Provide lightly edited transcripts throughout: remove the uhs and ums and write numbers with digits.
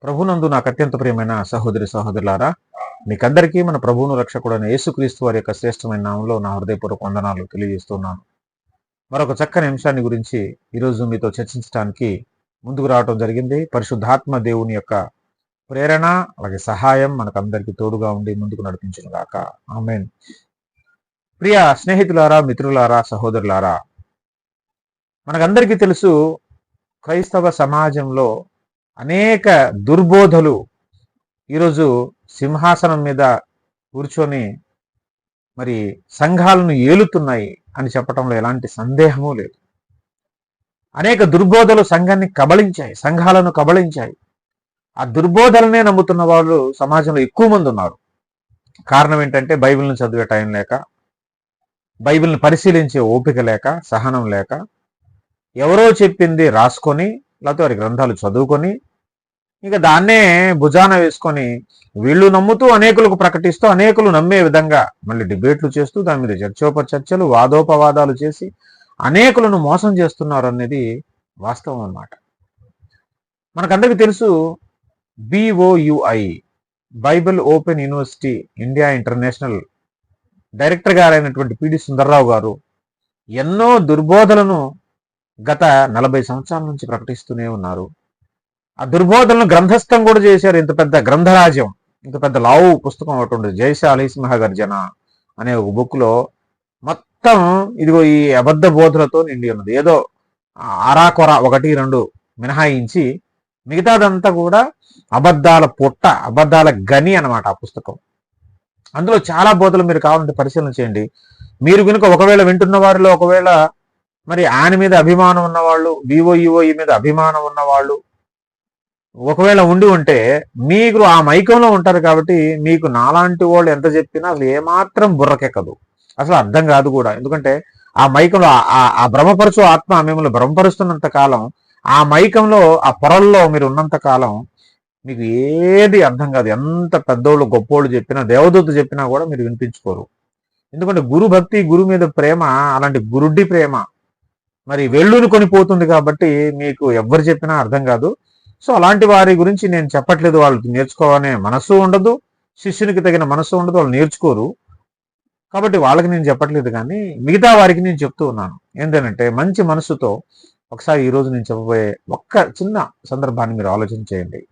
ప్రభునందు నాకు అత్యంత ప్రియమైన సహోదరి సహోదరులారా, మీకందరికీ మన ప్రభువును రక్షకుడైన యేసుక్రీస్తు వారి యొక్క శ్రేష్టమైన నామంలో నా హృదయపూర్వక వందనాలు తెలియజేస్తున్నాను. మరొక చక్కని అంశాన్ని గురించి ఈరోజు మీతో చర్చించడానికి ముందుకు రావడం జరిగింది. పరిశుద్ధాత్మ దేవుని యొక్క ప్రేరణ అలాగే సహాయం మనకందరికీ తోడుగా ఉండి ముందుకు నడిపించును గాక. ఆమేన్. ప్రియ స్నేహితులారా, మిత్రులారా, సహోదరులారా, మనకందరికీ తెలుసు క్రైస్తవ సమాజంలో అనేక దుర్బోధలు ఈరోజు సింహాసనం మీద కూర్చొని మరి సంఘాలను ఏలుతున్నాయి అని చెప్పడంలో ఎలాంటి సందేహమూ లేదు. అనేక దుర్బోధలు సంఘాన్ని కబళించాయి, సంఘాలను కబళించాయి. ఆ దుర్బోధలనే నమ్ముతున్న వాళ్ళు సమాజంలో ఎక్కువ మంది ఉన్నారు. కారణం ఏంటంటే బైబిల్ని చదివే టైం లేక, బైబిల్ని పరిశీలించే ఓపిక లేక, సహనం లేక, ఎవరో చెప్పింది రాసుకొని లేకపోతే వారి గ్రంథాలు చదువుకొని ఇక దాన్నే భుజాన వేసుకొని వీళ్ళు నమ్ముతూ అనేకులకు ప్రకటిస్తూ అనేకులు నమ్మే విధంగా మళ్ళీ డిబేట్లు చేస్తూ దాని మీద చర్చోపచర్చలు వాదోపవాదాలు చేసి అనేకులను మోసం చేస్తున్నారు అనేది వాస్తవం అన్నమాట. మనకందరికీ తెలుసు BOUI Bible open university India international director గారైనటువంటి పిడి సుందర్రావు గారు ఎన్నో దుర్బోధలను గత 40 సంవత్సరాల నుంచి ప్రకటిస్తూనే ఉన్నారు. ఆ దుర్బోధనలు గ్రంథస్థం కూడా చేశారు. ఇంత పెద్ద గ్రంథరాజ్యం, ఇంత పెద్ద లావు పుస్తకం ఒకటి ఉంటుంది, జయశాలి సింహగర్జన అనే ఒక బుక్ లో మొత్తం ఇదిగో ఈ అబద్ధ బోధలతో నిండి ఉన్నది. ఏదో అరాకొర 1-2 మినహాయించి మిగతాదంతా కూడా అబద్ధాల పుట్ట, అబద్ధాల గని అన్నమాట ఆ పుస్తకం. అందులో చాలా బోధలు మీరు కావాలంటే పరిశీలన చేయండి. మీరు కనుక ఒకవేళ వింటున్న వారిలో ఒకవేళ మరి ఆయన మీద అభిమానం ఉన్నవాళ్ళు, BOUI మీద అభిమానం ఉన్నవాళ్ళు ఒకవేళ ఉండి ఉంటే మీకు ఆ మైకంలో ఉంటారు కాబట్టి మీకు నాలాంటి వాళ్ళు ఎంత చెప్పినా అసలు ఏమాత్రం బుర్రకెక్కదు, అసలు అర్థం కాదు కూడా. ఎందుకంటే ఆ మైకంలో ఆ భ్రమపరచు ఆత్మ మిమ్మల్ని భ్రమపరుస్తున్నంత కాలం, ఆ మైకంలో ఆ పొరల్లో మీరు ఉన్నంత కాలం మీకు ఏది అర్థం కాదు. ఎంత పెద్దోళ్ళు గొప్పోళ్ళు చెప్పినా, దేవదూత చెప్పినా కూడా మీరు వినిపించుకోరు. ఎందుకంటే గురు భక్తి, గురు మీద ప్రేమ అలాంటి గురుడి ప్రేమ మరి వెళ్ళుని కొనిపోతుంది కాబట్టి మీకు ఎవ్వరు చెప్పినా అర్థం కాదు. సో అలాంటి వారి గురించి నేను చెప్పట్లేదు. వాళ్ళు నేర్చుకోవాలనే మనస్సు ఉండదు, శిష్యునికి తగిన మనస్సు ఉండదు, వాళ్ళు నేర్చుకోరు కాబట్టి వాళ్ళకి నేను చెప్పట్లేదు. కానీ మిగతా వారికి నేను చెప్తూ ఉన్నాను. ఏంటంటే మంచి మనస్సుతో ఒకసారి ఈరోజు నేను చెప్పబోయే ఒక్క చిన్న సందర్భాన్ని మీరు ఆలోచన చేయండి.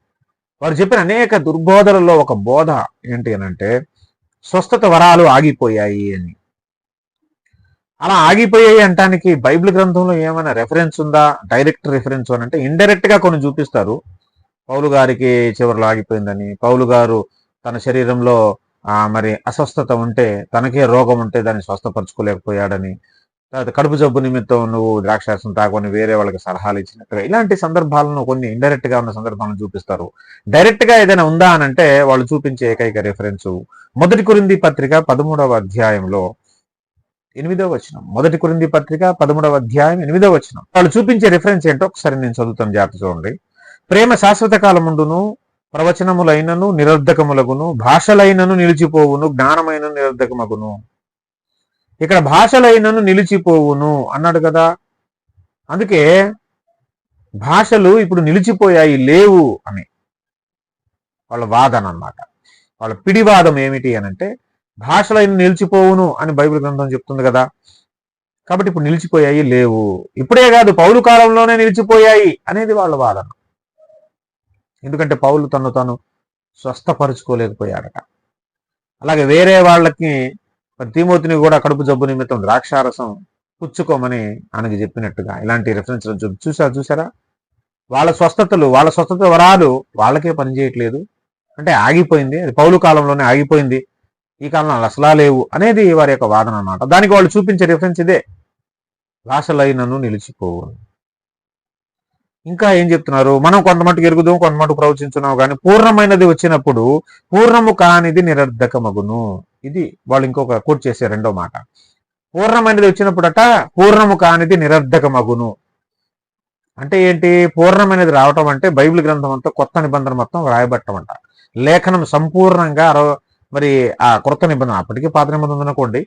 వారు చెప్పిన అనేక దుర్బోధలలో ఒక బోధ ఏంటి అనంటే స్వస్థత వరాలు ఆగిపోయాయి అని. అలా ఆగిపోయాయి అంటానికి బైబిల్ గ్రంథంలో ఏమైనా రెఫరెన్స్ ఉందా? డైరెక్ట్ రెఫరెన్స్ అని అంటే ఇండైరెక్ట్ గా కొన్ని చూపిస్తారు. పౌలు గారికి చివరిలో ఆగిపోయిందని, పౌలు గారు తన శరీరంలో మరి అస్వస్థత ఉంటే, తనకే రోగం ఉంటే దాన్ని స్వస్థపరచుకోలేకపోయాడని, తర్వాత కడుపు జబ్బు నిమిత్తం నువ్వు ద్రాక్షారసం తాగని వేరే వాళ్ళకి సలహాలు ఇచ్చినట్టుగా ఇలాంటి సందర్భాలను కొన్ని ఇండైరెక్ట్ గా ఉన్న సందర్భాలను చూపిస్తారు. డైరెక్ట్ గా ఏదైనా ఉందా అని అంటే వాళ్ళు చూపించే ఏకైక రెఫరెన్స్ 1 కొరింథీ పత్రిక 13వ అధ్యాయంలో 8వ వచనం. 1 కొరింథీ పత్రిక 13వ అధ్యాయం 8వ వచనం. వాళ్ళు చూపించే రిఫరెన్స్ ఏంటో ఒకసారి నేను చదువుతాను, జాగ్రత్త చూడండి. ప్రేమ శాశ్వత కాలముండును, ప్రవచనములైనను నిరర్ధకములగును, భాషలైనను నిలిచిపోవును, జ్ఞానమైన నిరర్ధకమగును. ఇక్కడ భాషలైనను నిలిచిపోవును అన్నాడు కదా. అందుకే భాషలు ఇప్పుడు నిలిచిపోయాయి, లేవు అని వాళ్ళ వాదన అన్నమాట. వాళ్ళ పిడివాదం ఏమిటి అనంటే భాషలైన నిలిచిపోవును అని బైబిల్ గ్రంథం చెప్తుంది కదా. కాబట్టి ఇప్పుడు నిలిచిపోయాయి, లేవు. ఇప్పుడే కాదు, పౌలు కాలంలోనే నిలిచిపోయాయి అనేది వాళ్ళ వాదన. ఎందుకంటే పౌలు తను స్వస్థపరుచుకోలేకపోయాడట. అలాగే వేరే వాళ్ళకి తిమోతిని కూడా కడుపు జబ్బు నిమిత్తం ద్రాక్షారసం పుచ్చుకోమని ఆయనకి చెప్పినట్టుగా ఇలాంటి రెఫరెన్స్ చూసారా? వాళ్ళ స్వస్థత వరాలు వాళ్ళకే పనిచేయట్లేదు అంటే ఆగిపోయింది, అది పౌలు కాలంలోనే ఆగిపోయింది, ఈ కాలంలో అసలా లేవు అనేది వారి యొక్క వాదన అన్నమాట. దానికి వాళ్ళు చూపించే రిఫరెన్స్ ఇదే, భాషలైనను నిలిచిపోవు. ఇంకా ఏం చెప్తున్నారు? మనం కొంతమట్టుకు ఎరుగుదాం, కొంతమట్టుకు ప్రవచించున్నాం, కానీ పూర్ణమైనది వచ్చినప్పుడు పూర్ణము కానిది నిరర్ధకమగును. ఇది వాళ్ళు ఇంకొక కోట్ చేసే రెండో మాట. పూర్ణమైనది వచ్చినప్పుడట పూర్ణము కానిది నిరర్ధకమగును అంటే ఏంటి? పూర్ణమైనది రావటం అంటే బైబిల్ గ్రంథం అంతా కొత్త నిబంధన మొత్తం రాయబట్టం అంట. లేఖనం సంపూర్ణంగా మరి ఆ క్రొత్త నిబంధన, అప్పటికీ పాత నిబంధన అనుకోండి,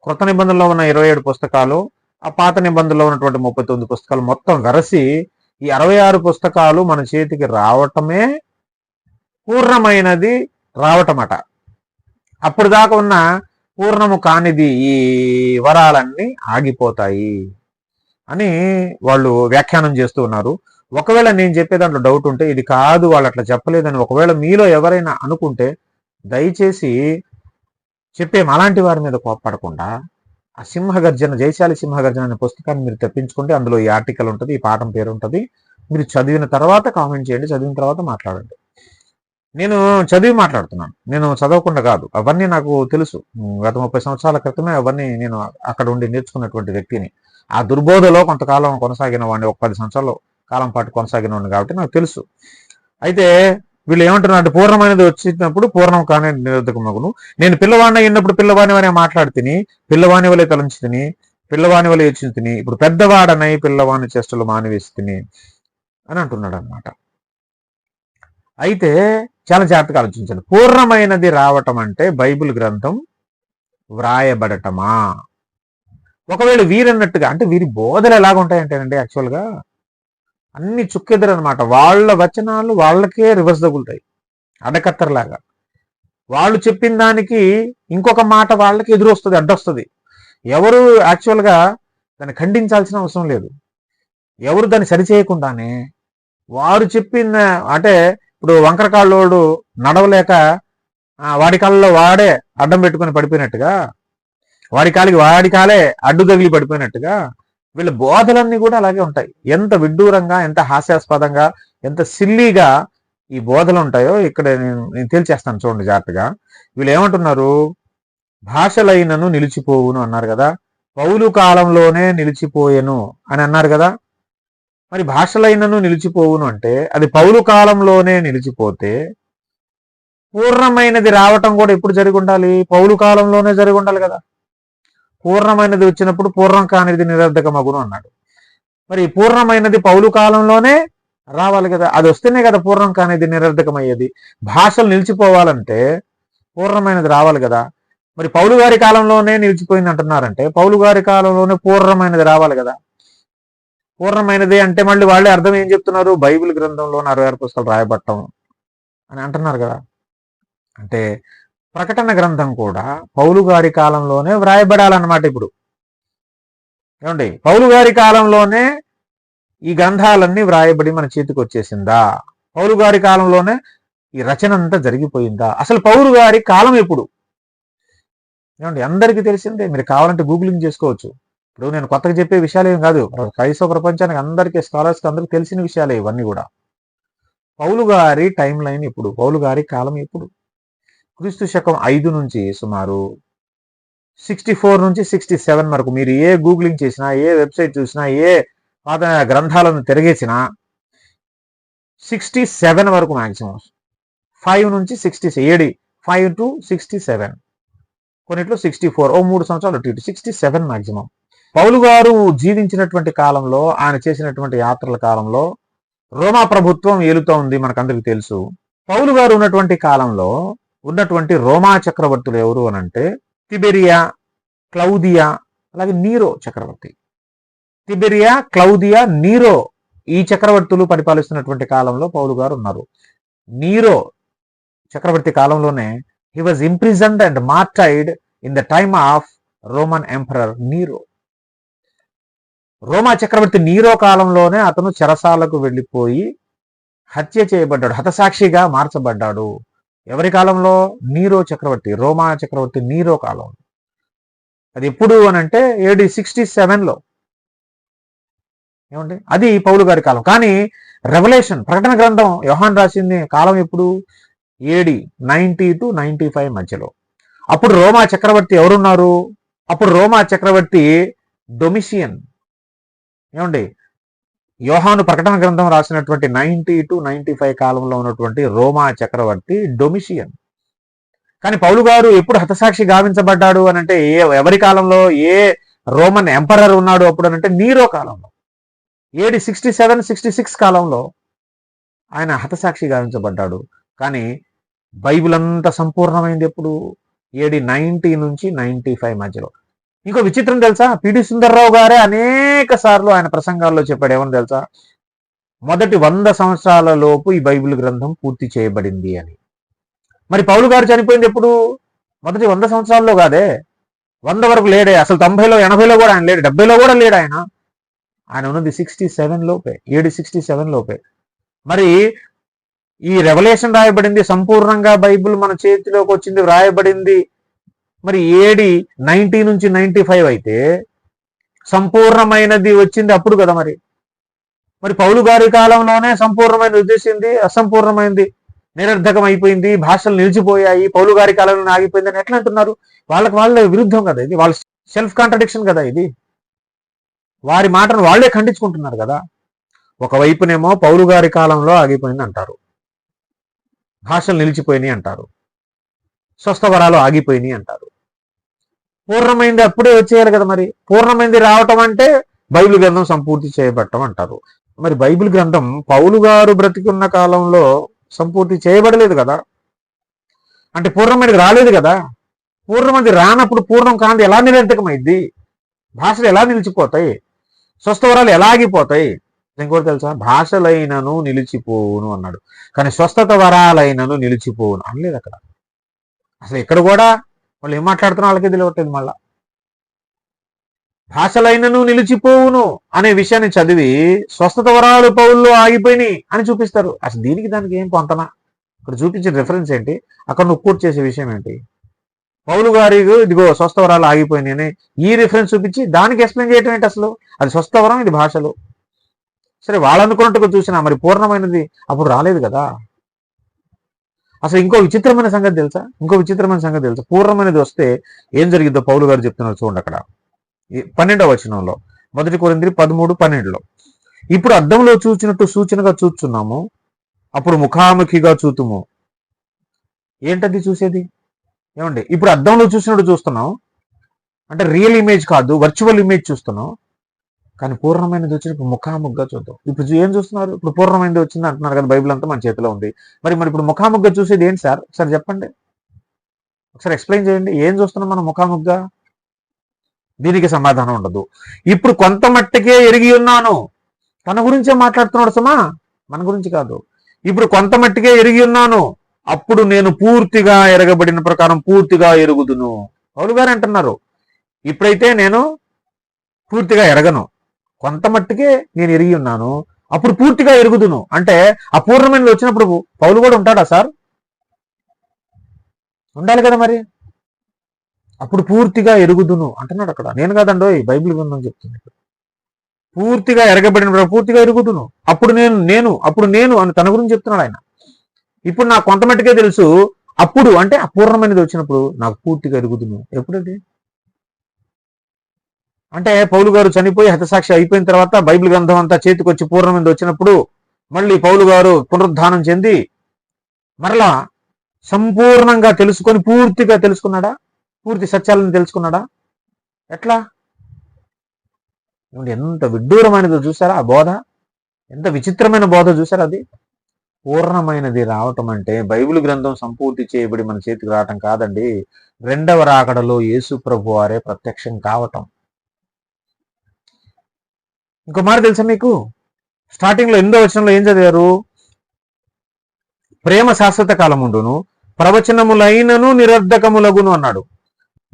క్రొత్త నిబంధనలో ఉన్న 27 పుస్తకాలు, ఆ పాత నిబంధనలో ఉన్నటువంటి 39 పుస్తకాలు మొత్తం వెరసి ఈ 66 పుస్తకాలు మన చేతికి రావటమే పూర్ణమైనది రావటమట. అప్పుడు దాకా ఉన్న పూర్ణము కానిది ఈ వరాలన్నీ ఆగిపోతాయి అని వాళ్ళు వ్యాఖ్యానం చేస్తూ ఉన్నారు. ఒకవేళ నేను చెప్పే దాంట్లో డౌట్ ఉంటే, ఇది కాదు వాళ్ళు అట్లా చెప్పలేదని ఒకవేళ మీలో ఎవరైనా అనుకుంటే, దయచేసి చెప్పే అలాంటి వారి మీద కోప్పడకుండా ఆ సింహగర్జన, జయశాలి సింహగర్జన అనే పుస్తకాన్ని మీరు తెప్పించుకుంటే అందులో ఈ ఆర్టికల్ ఉంటుంది, ఈ పాఠం పేరు ఉంటుంది. మీరు చదివిన తర్వాత కామెంట్ చేయండి, చదివిన తర్వాత మాట్లాడండి. నేను చదివి మాట్లాడుతున్నాను, నేను చదవకుండా కాదు. అవన్నీ నాకు తెలుసు. గత 30 సంవత్సరాల క్రితమే అవన్నీ నేను అక్కడ ఉండి నేర్చుకున్నటువంటి వ్యక్తిని. ఆ దుర్బోధలో కొంతకాలం కొనసాగిన వాడిని, ఒక 10 సంవత్సరాల కాలం పాటు కొనసాగిన వాడిని కాబట్టి నాకు తెలుసు. అయితే వీళ్ళు ఏమంటున్నారు, పూర్ణమైనది వచ్చినప్పుడు పూర్ణం కానీ నిరోధకమగును. నేను పిల్లవాడిని అయినప్పుడు పిల్లవాని వలె మాట్లాడి తిని, పిల్లవాని వలె తలంచి తిని, పిల్లవాని వలె ఏడ్చి తిని, ఇప్పుడు పెద్దవాడనై పిల్లవాని చేష్టలు మానివేసి తిని అని అంటున్నాడు అనమాట. అయితే చాలా జాగ్రత్తగా ఆలోచించండి. పూర్ణమైనది రావటం అంటే బైబిల్ గ్రంథం వ్రాయబడటమా? ఒకవేళ వీరన్నట్టుగా, అంటే వీరి బోధలు ఎలాగుంటాయంటేనండి, యాక్చువల్గా అన్ని చుక్కెదురు అనమాట. వాళ్ళ వచనాలు వాళ్ళకే రివర్స్ తగులుతాయి, అడకత్తరలాగా. వాళ్ళు చెప్పిన దానికి ఇంకొక మాట వాళ్ళకి ఎదురు వస్తుంది, అడ్డొస్తుంది. ఎవరు యాక్చువల్గా దాన్ని ఖండించాల్సిన అవసరం లేదు. ఎవరు దాన్ని సరిచేయకుండానే వారు చెప్పిన, అంటే ఇప్పుడు వంకరకాళ్ళోడు నడవలేక వాడి కాళ్ళలో వాడే అడ్డం పెట్టుకుని పడిపోయినట్టుగా, వాడి కాలే అడ్డు తగిలి పడిపోయినట్టుగా వీళ్ళ బోధలన్నీ కూడా అలాగే ఉంటాయి. ఎంత విడ్డూరంగా, ఎంత హాస్యాస్పదంగా, ఎంత సిల్లీగా ఈ బోధలు ఉంటాయో ఇక్కడ నేను తేల్చేస్తాను చూడండి జాగ్రత్తగా. వీళ్ళు ఏమంటున్నారు, భాషలైనను నిలిచిపోవును అన్నారు కదా, పౌలు కాలంలోనే నిలిచిపోయెను అని అన్నారు కదా. మరి భాషలైనను నిలిచిపోవును అంటే అది పౌలు కాలంలోనే నిలిచిపోతే, పూర్ణమైనది రావటం కూడా ఎప్పుడు జరిగి ఉండాలి? పౌలు కాలంలోనే జరిగి ఉండాలి కదా. పూర్ణమైనది వచ్చినప్పుడు పూర్ణం కానిది నిరర్ధకమగును అన్నాడు. మరి పూర్ణమైనది పౌలు కాలంలోనే రావాలి కదా, అది వస్తేనే కదా పూర్ణం కానిది నిరర్ధకమయ్యేది. భాషలు నిలిచిపోవాలంటే పూర్ణమైనది రావాలి కదా. మరి పౌలు గారి కాలంలోనే నిలిచిపోయింది అంటున్నారంటే పౌలు గారి కాలంలోనే పూర్ణమైనది రావాలి కదా. పూర్ణమైనది అంటే మళ్ళీ వాళ్ళే అర్థం ఏం చెప్తున్నారు, బైబిల్ గ్రంథంలో 66 పుస్తకాలు రాయబట్టం అని అంటున్నారు కదా. అంటే ప్రకటన గ్రంథం కూడా పౌలు గారి కాలంలోనే వ్రాయబడాలన్నమాట. ఇప్పుడు ఏమండి, పౌలు గారి కాలంలోనే ఈ గ్రంథాలన్నీ వ్రాయబడి మన చేతికి వచ్చేసిందా? పౌలు గారి కాలంలోనే ఈ రచన అంతా జరిగిపోయిందా? అసలు పౌలు గారి కాలం ఎప్పుడు? ఏమండి, అందరికీ తెలిసిందే. మీరు కావాలంటే గూగులింగ్ చేసుకోవచ్చు. ఇప్పుడు నేను కొత్తగా చెప్పే విషయాలు ఏం కాదు, క్రైస్తవ ప్రపంచానికి అందరికీ, స్కాలర్స్కి అందరికీ తెలిసిన విషయాలే ఇవన్నీ కూడా. పౌలు గారి టైం లైన్ ఎప్పుడు? పౌలు గారి కాలం ఎప్పుడు? క్రీస్తు శకం 5 నుంచి సుమారు 64 నుంచి 67 వరకు. మీరు ఏ గూగులింగ్ చేసినా, ఏ వెబ్సైట్ చూసినా, ఏ పాత గ్రంథాలను తిరిగేసినా 67 వరకు మాక్సిమం. 5 నుంచి 67, 5 to 67, కొన్నిట్లో 64, 3 సంవత్సరాలు అటు ఇటు, 67 మాక్సిమం. పౌలు గారు జీవించినటువంటి కాలంలో, ఆయన చేసినటువంటి యాత్రల కాలంలో రోమా ప్రభుత్వం ఏలుతూ ఉంది, మనకందరికి తెలుసు. పౌలు గారు ఉన్నటువంటి కాలంలో ఉన్నటువంటి రోమా చక్రవర్తులు ఎవరు అనంటే తిబెరియా, క్లౌదియా, అలాగే నీరో చక్రవర్తి. తిబెరియా, క్లౌదియా, నీరో, ఈ చక్రవర్తులు పరిపాలిస్తున్నటువంటి కాలంలో పౌలు గారు ఉన్నారు. నీరో చక్రవర్తి కాలంలోనే he was imprisoned and martyred in the time of Roman Emperor Nero. రోమా చక్రవర్తి నీరో కాలంలోనే అతను చెరసాలకు వెళ్ళిపోయి హత్య చేయబడ్డాడు, హతసాక్షిగా మార్చబడ్డాడు. ఎవరి కాలంలో? నీరో చక్రవర్తి, రోమా చక్రవర్తి నీరో కాలం. అది ఎప్పుడు అనంటే AD 67లో. ఏమండి, అది పౌలు గారి కాలం. కానీ రెవల్యూషన్, ప్రకటన గ్రంథం యోహాన్ రాసింది కాలం ఎప్పుడు? AD 90 to 95 మధ్యలో. అప్పుడు రోమా చక్రవర్తి ఎవరున్నారు? అప్పుడు రోమా చక్రవర్తి డొమిషియన్. ఏమండి, యోహాను ప్రకటన గ్రంథం రాసినటువంటి 90 to 95 కాలంలో ఉన్నటువంటి రోమా చక్రవర్తి డొమిషియన్. కానీ పౌలు గారు ఎప్పుడు హతసాక్షి గావించబడ్డాడు అనంటే ఎవరి కాలంలో? ఏ రోమన్ ఎంపరర్ ఉన్నాడు అప్పుడు అనంటే నీరో కాలంలో. AD 67, 66 కాలంలో ఆయన హతసాక్షి గావించబడ్డాడు. కానీ బైబిల్ అంతా సంపూర్ణమైంది ఎప్పుడు? AD 90 నుంచి 95 మధ్యలో. ఇంకో విచిత్రం తెలుసా? పిడి సుందర్రావు గారే అనేక సార్లు ఆయన ప్రసంగాల్లో చెప్పాడు. ఏమని తెలుసా? మొదటి 100 సంవత్సరాల లోపు ఈ బైబిల్ గ్రంథం పూర్తి చేయబడింది అని. మరి పౌలు గారు చనిపోయింది ఎప్పుడు? మొదటి 100 సంవత్సరాల్లో కాదే, 100 వరకు లేడే, అసలు 90లో 80లో కూడా ఆయన లేడు, 70లో కూడా లేడు ఆయన. ఆయన ఉన్నది 67 లోపే, AD 67 లోపే. మరి ఈ రెవల్యూషన్ రాయబడింది సంపూర్ణంగా, బైబిల్ మన చేతిలోకి వచ్చింది రాయబడింది మరి AD 90 నుంచి 95 అయితే సంపూర్ణమైనది వచ్చింది అప్పుడు కదా. మరి పౌలు గారి కాలంలోనే సంపూర్ణమైనది వచ్చేసింది, అసంపూర్ణమైంది నిరర్ధకం అయిపోయింది, భాషలు నిలిచిపోయాయి, పౌలు గారి కాలంలో ఆగిపోయింది అని ఎట్లా అంటున్నారు? వాళ్ళ విరుద్ధం కదా ఇది, వాళ్ళ సెల్ఫ్ కాంట్రడిక్షన్ కదా ఇది. వారి మాటను వాళ్లే ఖండించుకుంటున్నారు కదా. ఒకవైపునేమో పౌలు గారి కాలంలో ఆగిపోయింది అంటారు, భాషలు నిలిచిపోయినాయి అంటారు, స్వస్థవరాలు ఆగిపోయినాయి అంటారు. పూర్ణమైంది అప్పుడే వచ్చేయాలి కదా. మరి పూర్ణమైంది రావటం అంటే బైబిల్ గ్రంథం సంపూర్తి చేయబడటం అంటారు. మరి బైబిల్ గ్రంథం పౌలు గారు బ్రతికున్న కాలంలో సంపూర్తి చేయబడలేదు కదా, అంటే పూర్ణమైనది రాలేదు కదా. పూర్ణమైనది రానప్పుడు పూర్ణం కాంతి ఎలా నిరర్థకమైంది? భాషలు ఎలా నిలిచిపోతాయి? స్వస్థవరాలు ఎలా ఆగిపోతాయి? ఇంకోటి తెలుసా, భాషలైనను నిలిచిపోవును అన్నాడు, కానీ స్వస్థత వరాలైనను నిలిచిపోవును అనలేదు అక్కడ. అసలు ఇక్కడ కూడా వాళ్ళు ఏం మాట్లాడుతున్నా వాళ్ళకే తెలియట్లేదు. మళ్ళా భాషలైనను నిలిచిపోవును అనే విషయాన్ని చదివి స్వస్థత వరాలు పౌల్లో ఆగిపోయినాయి అని చూపిస్తారు. అసలు దీనికి దానికి ఏం పొంతనా? ఇక్కడ చూపించిన రిఫరెన్స్ ఏంటి? అక్కడ నువ్వు కోట్ చేసే విషయం ఏంటి? పౌలు గారి ఇదిగో స్వస్థవరాలు ఆగిపోయినాయి అని ఈ రిఫరెన్స్ చూపించి దానికి ఎక్స్ప్లెయిన్ చేయటం ఏంటి? అసలు అది స్వస్థవరం, ఇది భాషలు. సరే, వాళ్ళు అనుకున్నట్టుగా చూసినా మరి పూర్ణమైనది అప్పుడు రాలేదు కదా. అసలు ఇంకో విచిత్రమైన సంగతి తెలుసా? పూర్ణమైనది వస్తే ఏం జరిగిద్దో పౌలు గారు చెప్తున్నారు చూడండి అక్కడ 12వ వచనంలో, 1 కొరింథీ 13:12. ఇప్పుడు అద్దంలో చూచినట్టు సూచనగా చూచున్నాము, అప్పుడు ముఖాముఖిగా చూతుము. ఏంటది చూసేది? ఏమండి, ఇప్పుడు అద్దంలో చూసినట్టు చూస్తున్నాం అంటే రియల్ ఇమేజ్ కాదు, వర్చువల్ ఇమేజ్ చూస్తున్నాం. కానీ పూర్ణమైనది వచ్చినప్పుడు ముఖాముఖిగా చూద్దాం. ఇప్పుడు ఏం చూస్తున్నారు? ఇప్పుడు పూర్ణమైనది వచ్చింది అంటున్నారు కదా, బైబిల్ అంతా మన చేతిలో ఉంది. మరి ఇప్పుడు ముఖాముఖిగా చూసేది ఏంటి సార్? ఒకసారి చెప్పండి, ఒకసారి ఎక్స్ప్లెయిన్ చేయండి. ఏం చూస్తున్నాం మనం ముఖాముఖిగా? దీనికి సమాధానం ఉండదు. ఇప్పుడు కొంత మట్టికే ఎరిగి ఉన్నాను, తన గురించే మాట్లాడుతున్నాడు సుమా, మన గురించి కాదు. ఇప్పుడు కొంత మట్టికే ఎరిగి ఉన్నాను, అప్పుడు నేను పూర్తిగా ఎరగబడిన ప్రకారం పూర్తిగా ఎరుగుదును. పౌలు గారు అంటున్నారు, ఇప్పుడైతే నేను పూర్తిగా ఎరగను, కొంత మట్టికే నేను ఎరిగి ఉన్నాను, అప్పుడు పూర్తిగా ఎరుగుదును. అంటే అపూర్ణమైనది వచ్చినప్పుడు పౌలు కూడా ఉంటాడా సార్? ఉండాలి కదా. మరి అప్పుడు పూర్తిగా ఎరుగుదును అంటున్నాడు అక్కడ. నేను కాదండో, బైబిల్ గ్రంథం చెప్తుంది. పూర్తిగా ఎరగబడిన పూర్తిగా ఎరుగుదును, అప్పుడు నేను అని తన గురించి చెప్తున్నాడు ఆయన. ఇప్పుడు నాకు కొంత మట్టుకే తెలుసు, అప్పుడు అంటే అపూర్ణమైనది వచ్చినప్పుడు నాకు పూర్తిగా ఎరుగుదును. ఎప్పుడది? అంటే పౌలు గారు చనిపోయి హతసాక్షి అయిపోయిన తర్వాత బైబిల్ గ్రంథం అంతా చేతికి వచ్చి పూర్ణమైనది వచ్చినప్పుడు మళ్ళీ పౌలు గారు పునరుద్ధానం చెంది మరలా సంపూర్ణంగా తెలుసుకొని పూర్తిగా తెలుసుకున్నాడా? పూర్తి సత్యాలను తెలుసుకున్నాడా? ఎట్లా? ఎంత విడ్డూరమైనదో చూసారా ఆ బోధ? ఎంత విచిత్రమైన బోధ చూసారా అది? పూర్ణమైనది రావటం అంటే బైబిల్ గ్రంథం సంపూర్తి చేయబడి మన చేతికి రావటం కాదండి, రెండవ రాకడలో యేసు ప్రభు వారే ప్రత్యక్షం కావటం. ఇంకో మాట తెలుసా మీకు? స్టార్టింగ్ లో 8వ వచనంలో ఏం చదివారు? ప్రేమ శాశ్వత కాలముండును, ప్రవచనములైనను నిరర్ధకములగును అన్నాడు,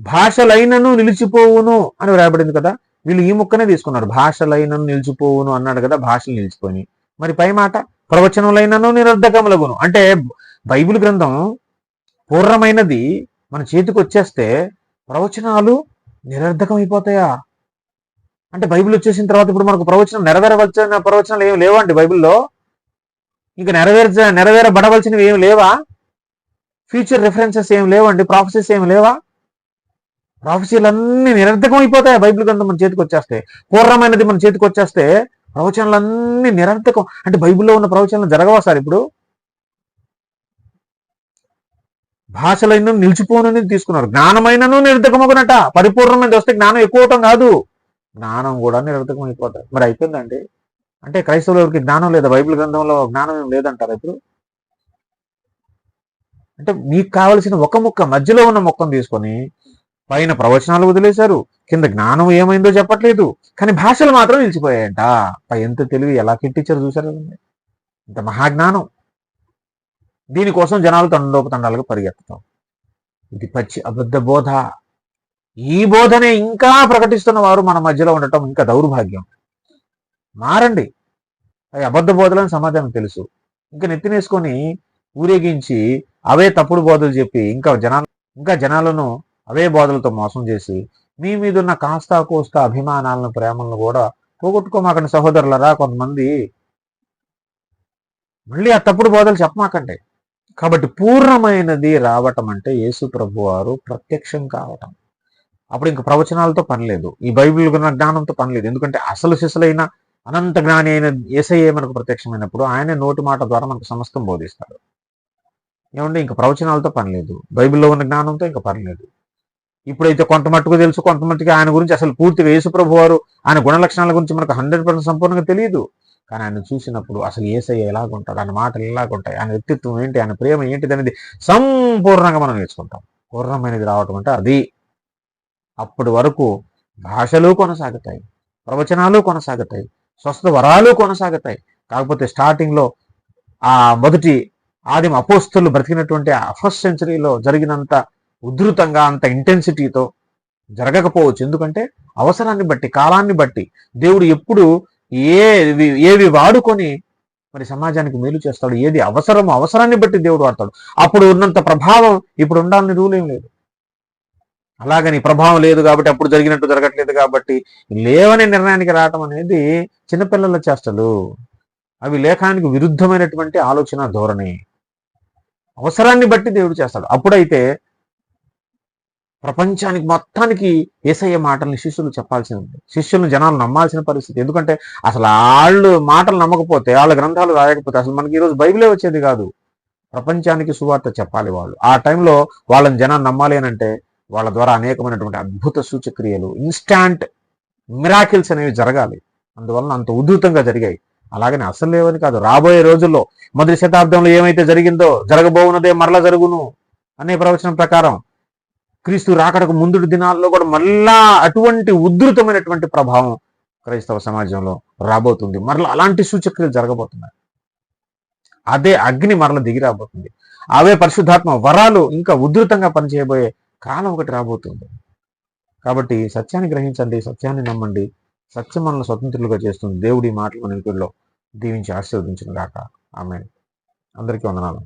భాషలైనను నిలిచిపోవును అని వ్రాయబడింది కదా. వీళ్ళు ఈ ముక్కనే తీసుకున్నారు, భాషలైనను నిలిచిపోవును అన్నాడు కదా, భాషలు నిలిచిపోయినాయి. మరి పై మాట ప్రవచనములైనను నిరర్ధకములగును అంటే బైబిల్ గ్రంథం పూర్ణమైనది మన చేతికి వచ్చేస్తే ప్రవచనాలు నిరర్ధకం అయిపోతాయా? అంటే బైబిల్ వచ్చేసిన తర్వాత ఇప్పుడు మనకు ప్రవచనం నెరవేరవలసిన ప్రవచనాలు ఏమి లేవండి బైబిల్లో. ఇంకా నెరవేరబడవలసినవి ఏమి లేవా? ఫ్యూచర్ రిఫరెన్సెస్ ఏమి లేవండి, ప్రాఫెసెస్ ఏమి లేవా? ప్రాఫెసీలన్నీ నిరర్ధకం అయిపోతాయి బైబిల్ గ్రంథం మన చేతికి వచ్చేస్తే. పూర్ణమైనది మన చేతికి వచ్చేస్తే ప్రవచనాలన్నీ నిరర్ధకం. అంటే బైబిల్లో ఉన్న ప్రవచనాలు జరగవా సార్? ఇప్పుడు భాషలైన నిలిచిపోనని తీసుకున్నారు, జ్ఞానమైనను నిరర్ధకమగునట. పరిపూర్ణమైనది వస్తే జ్ఞానం ఎక్కువ అవటం కాదు, జ్ఞానం కూడా నిరర్ధకం అయిపోతాయి. మరి అయిపోయిందండి అంటే క్రైస్తవులకి జ్ఞానం లేదా? బైబిల్ గ్రంథంలో జ్ఞానం ఏం లేదంటారు ఇప్పుడు? అంటే మీకు కావలసిన ఒక ముక్క, మధ్యలో ఉన్న మొక్కను తీసుకొని పైన ప్రవచనాలు వదిలేశారు, కింద జ్ఞానం ఏమైందో చెప్పట్లేదు, కానీ భాషలు మాత్రం నిలిచిపోయాయంట. ఎంత తెలివి ఎలా కిట్టించారు చూసారు కదండి. ఇంత మహాజ్ఞానం. దీనికోసం జనాలు తండోపతండాలుగా పరిగెత్తడం. ఇది పచ్చి అబద్ధ బోధ. ఈ బోధనే ఇంకా ప్రకటిస్తున్న వారు మన మధ్యలో ఉండటం ఇంకా దౌర్భాగ్యం. మారండి. అవి అబద్ధ బోధలని సమాజానికి తెలుసు. ఇంకా నెత్తినేసుకొని ఊరేగించి అవే తప్పుడు బోధలు చెప్పి ఇంకా జనాలను అవే బోధలతో మోసం చేసి మీ మీద ఉన్న కాస్తా కోస్తా అభిమానాలను, ప్రేమలను కూడా పోగొట్టుకోమాకండి సహోదరులరా. కొంతమంది మళ్ళీ ఆ తప్పుడు బోధలు చెప్పమాకండి. కాబట్టి పూర్ణమైనది రావటం అంటే యేసు ప్రభు వారు ప్రత్యక్షం కావటం. అప్పుడు ఇంక ప్రవచనాలతో పని లేదు, ఈ బైబిల్ జ్ఞానంతో పని లేదు. ఎందుకంటే అసలు శిశులైన అనంత జ్ఞాని అయిన యేసయ్యే మనకు ప్రత్యక్షమైనప్పుడు ఆయనే నోటి మాట ద్వారా మనకు సమస్తం బోధిస్తాడు. ఏమంటే ఇంక ప్రవచనాలతో పని లేదు, బైబిల్లో ఉన్న జ్ఞానంతో ఇంకా పని లేదు. ఇప్పుడైతే కొంత మట్టుకు తెలుసు, కొంత మట్టుకు ఆయన గురించి అసలు పూర్తిగా యేసు ప్రభు వారు ఆయన గుణ లక్షణాల గురించి మనకు 100% సంపూర్ణంగా తెలియదు. కానీ ఆయన చూసినప్పుడు అసలు యేసయ్య ఎలాగుంటాడు, ఆయన మాటలు ఎలాగుంటాయి, ఆయన వ్యక్తిత్వం ఏంటి, ఆయన ప్రేమ ఏంటిది అనేది సంపూర్ణంగా మనం నేర్చుకుంటాం. పూర్ణమైనది రావటం అంటే అది. అప్పటి వరకు భాషలు కొనసాగుతాయి, ప్రవచనాలు కొనసాగుతాయి, స్వస్థ వరాలు కొనసాగుతాయి. కాకపోతే స్టార్టింగ్లో ఆ మొదటి ఆదిమ అపోస్తలు బ్రతికినటువంటి ఆ ఫస్ట్ సెంచరీలో జరిగినంత ఉధృతంగా, అంత ఇంటెన్సిటీతో జరగకపోవచ్చు. ఎందుకంటే అవసరాన్ని బట్టి, కాలాన్ని బట్టి దేవుడు ఎప్పుడు ఏవి వాడుకొని మరి సమాజానికి మేలు చేస్తాడు, ఏది అవసరమో అవసరాన్ని బట్టి దేవుడు వాడతాడు. అప్పుడు ఉన్నంత ప్రభావం ఇప్పుడు ఉండాలని రూల్ ఏం లేదు. అలాగని ప్రభావం లేదు కాబట్టి అప్పుడు జరిగినట్టు జరగట్లేదు కాబట్టి లేవనే నిర్ణయానికి రావటం అనేది చిన్నపిల్లల చేష్టలు. అవి లేఖనానికి విరుద్ధమైనటువంటి ఆలోచన ధోరణి. అవసరాన్ని బట్టి దేవుడు చేస్తాడు. అప్పుడైతే ప్రపంచానికి మొత్తానికి యేసయ్య మాటల్ని శిష్యులు చెప్పాల్సింది, శిష్యులను జనాలు నమ్మాల్సిన పరిస్థితి. ఎందుకంటే అసలు వాళ్ళు మాటలు నమ్మకపోతే, వాళ్ళ గ్రంథాలు రాయకపోతే అసలు మనకి ఈరోజు బైబిలే వచ్చేది కాదు. ప్రపంచానికి సువార్త చెప్పాలి వాళ్ళు. ఆ టైంలో వాళ్ళని జనాలు నమ్మాలి అని అంటే వాళ్ళ ద్వారా అనేకమైనటువంటి అద్భుత సూచక్రియలు, ఇన్స్టాంట్ మిరాకిల్స్ అనేవి జరగాలి. అందువలన అంత ఉధృతంగా జరిగాయి. అలాగని అసలు లేవని కాదు. రాబోయే రోజుల్లో మొదటి శతాబ్దంలో ఏమైతే జరిగిందో జరగబోవున్నదే మరలా జరుగును అనే ప్రవచనం ప్రకారం క్రీస్తు రాకడకు ముందు దినాల్లో కూడా మళ్ళా అటువంటి ఉధృతమైనటువంటి ప్రభావం క్రైస్తవ సమాజంలో రాబోతుంది. మరలా అలాంటి సూచక్రియలు జరగబోతున్నాయి. అదే అగ్ని మరల దిగి రాబోతుంది. అవే పరిశుద్ధాత్మ వరాలు ఇంకా ఉధృతంగా పనిచేయబోయే కాలం ఒకటి రాబోతుంది. కాబట్టి సత్యాన్ని గ్రహించండి, సత్యాన్ని నమ్మండి. సత్యం మనల్ని స్వతంత్రులుగా చేస్తుంది. దేవుడి మాటలు మన వినికిడిలో దీవించి ఆశీర్వదించును గాక. ఆమేన్. అందరికీ వందనాలు.